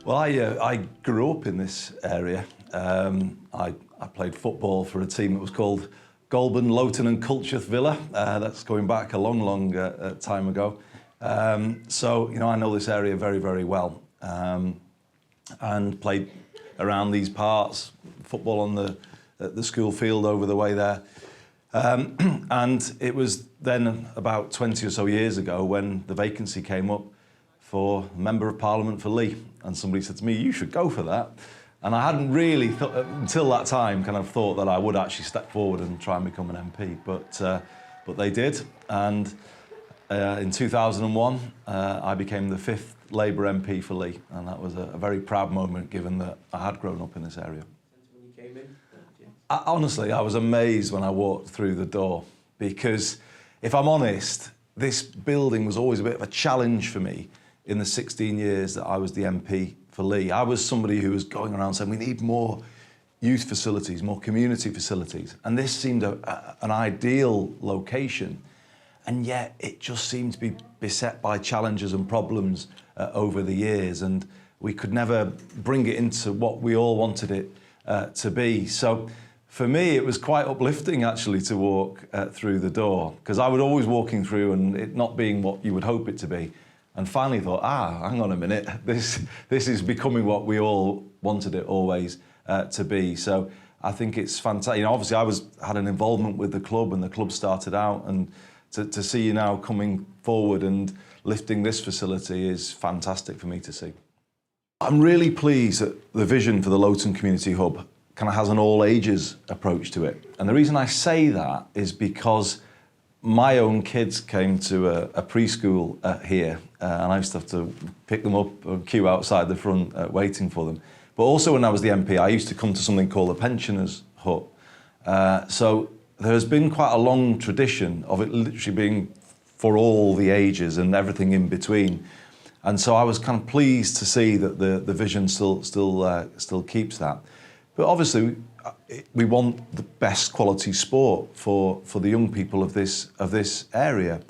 Well, I grew up in this area. I played football for a team that was called Goulburn, Lowton and Culcheth Villa. That's going back a long time ago. So, you know, I know this area very, very well. And played around these parts, football on the school field over the way there. And it was then about 20 or so years ago when the vacancy came up for Member of Parliament for Lee. And somebody said to me, you should go for that. And I hadn't really, until that time, kind of thought that I would actually step forward and try and become an MP. But they did. And in 2001, I became the 5th Labour MP for Lee. And that was a very proud moment, given that I had grown up in this area. When you came in? Honestly, I was amazed when I walked through the door, because if I'm honest, this building was always a bit of a challenge for me in the 16 years that I was the MP for Lee. I was somebody who was going around saying we need more youth facilities, more community facilities, and this seemed an ideal location, and yet it just seemed to be beset by challenges and problems over the years, and we could never bring it into what we all wanted it to be. So for me, it was quite uplifting actually to walk through the door, because I was always walking through and it not being what you would hope it to be. And finally thought, hang on a minute, this is becoming what we all wanted it always to be. So I think it's fantastic. You know, obviously I had an involvement with the club, and the club started out, and to see you now coming forward and lifting this facility is fantastic for me to see. I'm really pleased that the vision for the Lowton Community Hub kind of has an all ages approach to it. And the reason I say that is because my own kids came to a preschool here, and I used to have to pick them up and queue outside the front waiting for them. But also when I was the MP, I used to come to something called the Pensioners' Hut. So there has been quite a long tradition of it literally being for all the ages and everything in between. And so I was kind of pleased to see that the vision still keeps that. But obviously, we want the best quality sport for the young people of this area.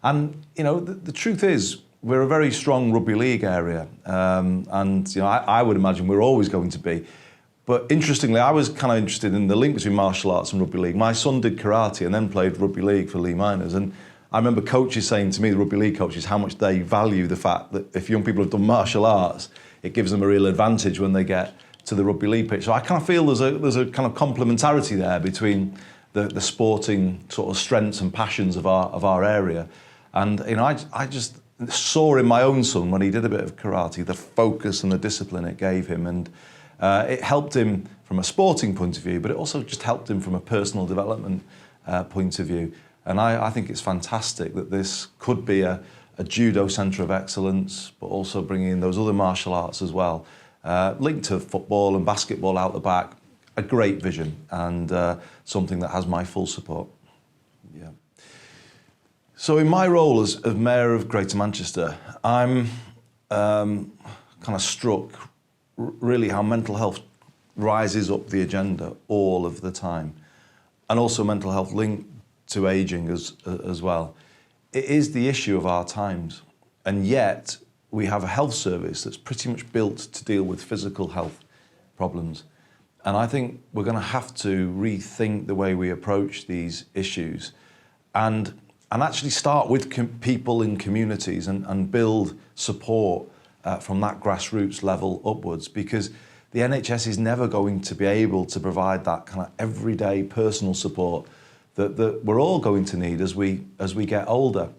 And you know, the truth is, we're a very strong rugby league area, and you know, I would imagine we're always going to be. But interestingly, I was kind of interested in the link between martial arts and rugby league. My son did karate and then played rugby league for Lee Miners, and I remember coaches saying to me, the rugby league coaches, how much they value the fact that if young people have done martial arts, it gives them a real advantage when they get to the rugby league pitch. So I kind of feel there's a kind of complementarity there between the sporting sort of strengths and passions of our area. And you know, I just saw in my own son, when he did a bit of karate, the focus and the discipline it gave him, and it helped him from a sporting point of view, but it also just helped him from a personal development point of view. And I think it's fantastic that this could be a judo centre of excellence, but also bringing in those other martial arts as well. Linked to football and basketball out the back, a great vision, and something that has my full support. Yeah. So in my role as Mayor of Greater Manchester, I'm kind of struck really how mental health rises up the agenda all of the time, and also mental health linked to ageing as well. It is the issue of our times, and yet we have a health service that's pretty much built to deal with physical health problems. And I think we're going to have to rethink the way we approach these issues and actually start with people in communities and build support from that grassroots level upwards, because the NHS is never going to be able to provide that kind of everyday personal support that we're all going to need as we get older.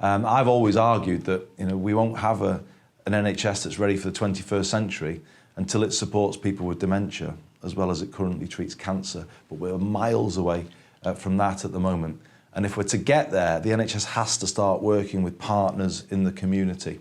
I've always argued that, you know, we won't have an NHS that's ready for the 21st century until it supports people with dementia as well as it currently treats cancer. But we're miles away from that at the moment. And if we're to get there, the NHS has to start working with partners in the community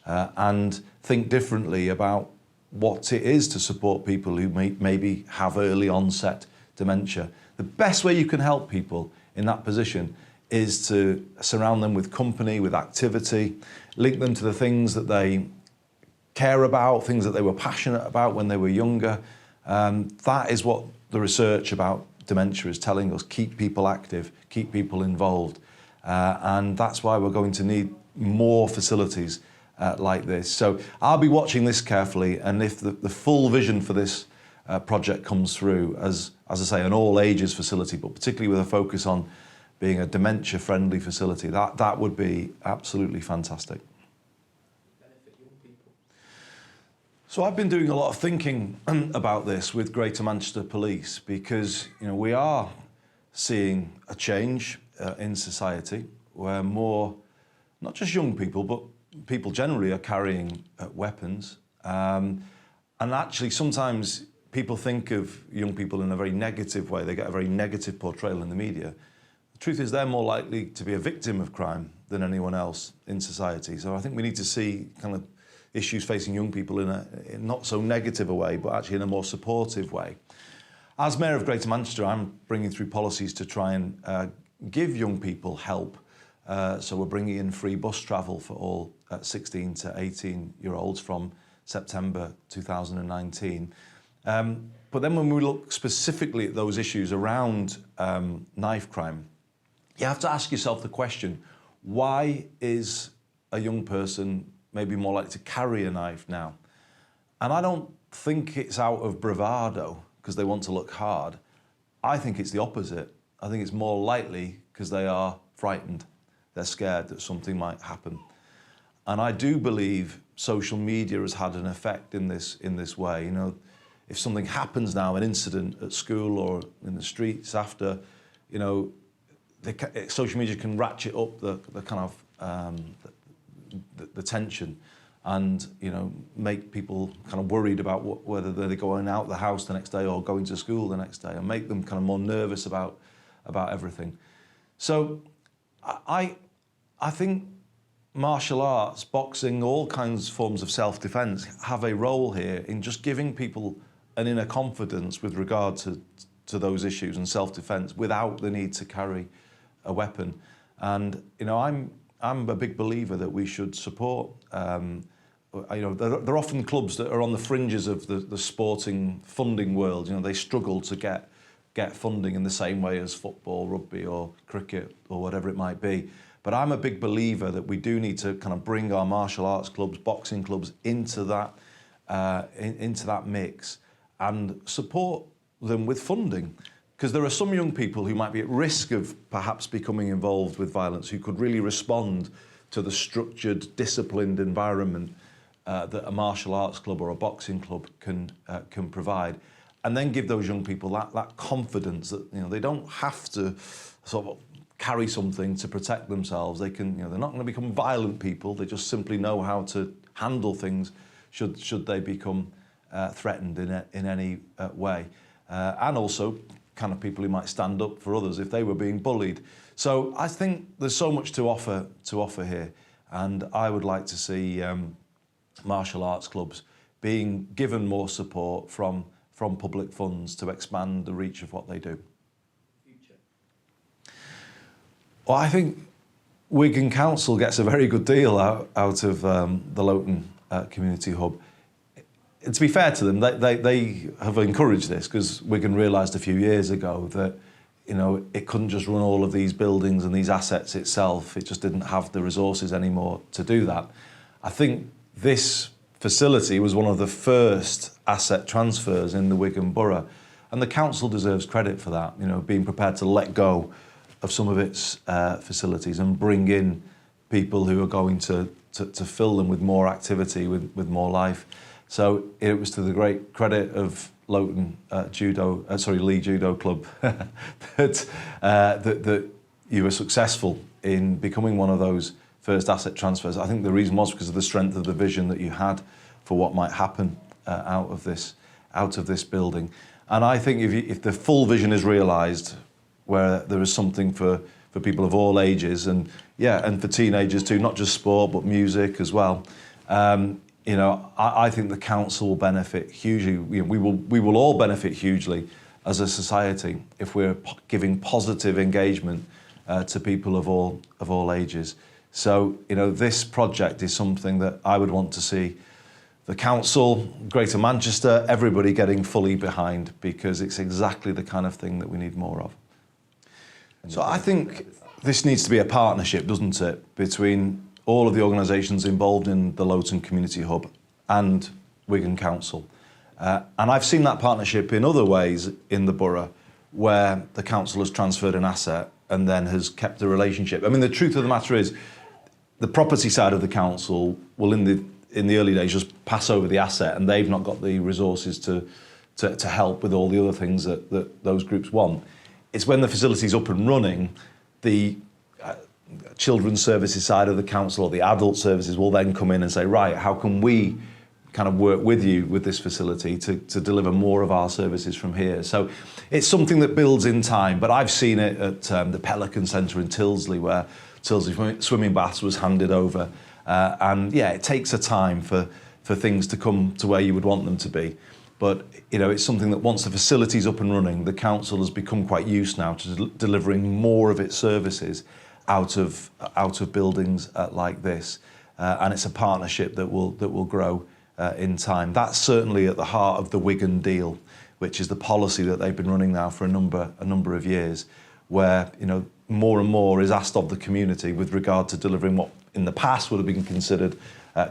and think differently about what it is to support people who maybe have early onset dementia. The best way you can help people in that position is to surround them with company, with activity, link them to the things that they care about, things that they were passionate about when they were younger. That is what the research about dementia is telling us. Keep people active, keep people involved. And that's why we're going to need more facilities like this. So I'll be watching this carefully, and if the full vision for this project comes through as I say, an all ages facility, but particularly with a focus on being a dementia friendly facility, that would be absolutely fantastic. So I've been doing a lot of thinking about this with Greater Manchester Police, because we are seeing a change in society where more, not just young people, but people generally are carrying weapons. And actually sometimes people think of young people in a very negative way. They get a very negative portrayal in the media. The truth is they're more likely to be a victim of crime than anyone else in society. So I think we need to see kind of issues facing young people in not so negative a way, but actually in a more supportive way. As Mayor of Greater Manchester, I'm bringing through policies to try and give young people help. So we're bringing in free bus travel for all 16 to 18-year-olds from September 2019. But then when we look specifically at those issues around knife crime, you have to ask yourself the question, why is a young person maybe more likely to carry a knife now? And I don't think it's out of bravado because they want to look hard. I think it's the opposite. I think it's more likely because they are frightened. They're scared that something might happen. And I do believe social media has had an effect in this way. If something happens now, an incident at school or in the streets after, social media can ratchet up the kind of the tension, and make people kind of worried about whether they're going out the house the next day or going to school the next day, and make them kind of more nervous about everything. So I think martial arts, boxing, all kinds of forms of self-defense have a role here in just giving people an inner confidence with regard to those issues and self-defense without the need to carry a weapon. And I'm a big believer that we should support. There are often clubs that are on the fringes of the sporting funding world. They struggle to get funding in the same way as football, rugby, or cricket, or whatever it might be. But I'm a big believer that we do need to kind of bring our martial arts clubs, boxing clubs into that mix and support them with funding. Because there are some young people who might be at risk of perhaps becoming involved with violence, who could really respond to the structured, disciplined environment that a martial arts club or a boxing club can provide, and then give those young people that confidence that they don't have to sort of carry something to protect themselves. They can, they're not going to become violent people. They just simply know how to handle things should they become threatened in any way, and also kind of people who might stand up for others if they were being bullied. So I think there's so much to offer here, and I would like to see martial arts clubs being given more support from public funds to expand the reach of what they do. Well, I think Wigan Council gets a very good deal out of the Lowton Community Hub. To be fair to them, they have encouraged this, because Wigan realised a few years ago that it couldn't just run all of these buildings and these assets itself. It just didn't have the resources anymore to do that. I think this facility was one of the first asset transfers in the Wigan Borough, and the council deserves credit for that, being prepared to let go of some of its facilities and bring in people who are going to fill them with more activity, with more life. So it was to the great credit of Lowton Lee Judo Club that you were successful in becoming one of those first asset transfers. I think the reason was because of the strength of the vision that you had for what might happen out of this building. And I think if the full vision is realised, where there is something for people of all ages, and for teenagers too, not just sport but music as well. I think the council will benefit hugely. We will all benefit hugely as a society if we're giving positive engagement to people of all ages. So this project is something that I would want to see the council, Greater Manchester, everybody getting fully behind, because it's exactly the kind of thing that we need more of. So I think this needs to be a partnership, doesn't it, between all of the organisations involved in the Lowton Community Hub and Wigan Council. And I've seen that partnership in other ways in the borough, where the council has transferred an asset and then has kept a relationship. I mean, the truth of the matter is, the property side of the council will, in the early days, just pass over the asset, and they've not got the resources to help with all the other things that those groups want. It's when the facility's up and running, the children's services side of the council or the adult services will then come in and say, right, how can we kind of work with you with this facility to deliver more of our services from here? So it's something that builds in time, but I've seen it at the Pelican Centre in Tilsley, where Tilsley Swimming Baths was handed over. And yeah, it takes a time for things to come to where you would want them to be. But you know, it's something that once the facility's up and running, the council has become quite used now to delivering more of its services out of buildings like this. And it's a partnership that will grow in time. That's certainly at the heart of the Wigan deal, which is the policy that they've been running now for a number of years, where you know, more and more is asked of the community with regard to delivering what in the past would have been considered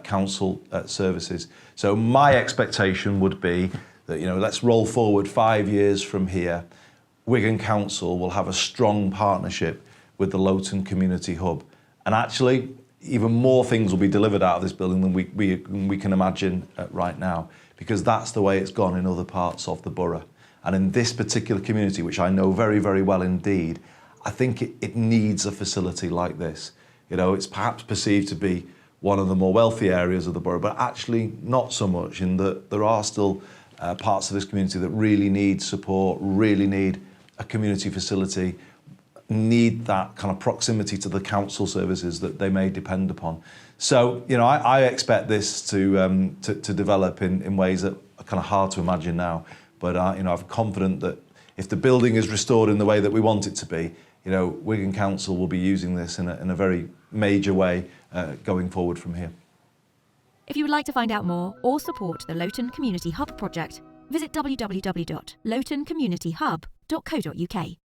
council services. So my expectation would be that, you know, let's roll forward 5 years from here, Wigan Council will have a strong partnership with the Lowton Community Hub, and actually even more things will be delivered out of this building than we can imagine right now, because that's the way it's gone in other parts of the borough. And in this particular community, which I know very, very well indeed, I think it needs a facility like this. You know, it's perhaps perceived to be one of the more wealthy areas of the borough, but actually not so much, in that there are still parts of this community that really need support, really need a community facility, need that kind of proximity to the council services that they may depend upon. So, you know, I expect this to develop in ways that are kind of hard to imagine now. But, you know, I'm confident that if the building is restored in the way that we want it to be, you know, Wigan Council will be using this in a very major way going forward from here. If you would like to find out more or support the Lowton Community Hub project, visit www.lowtoncommunityhub.co.uk.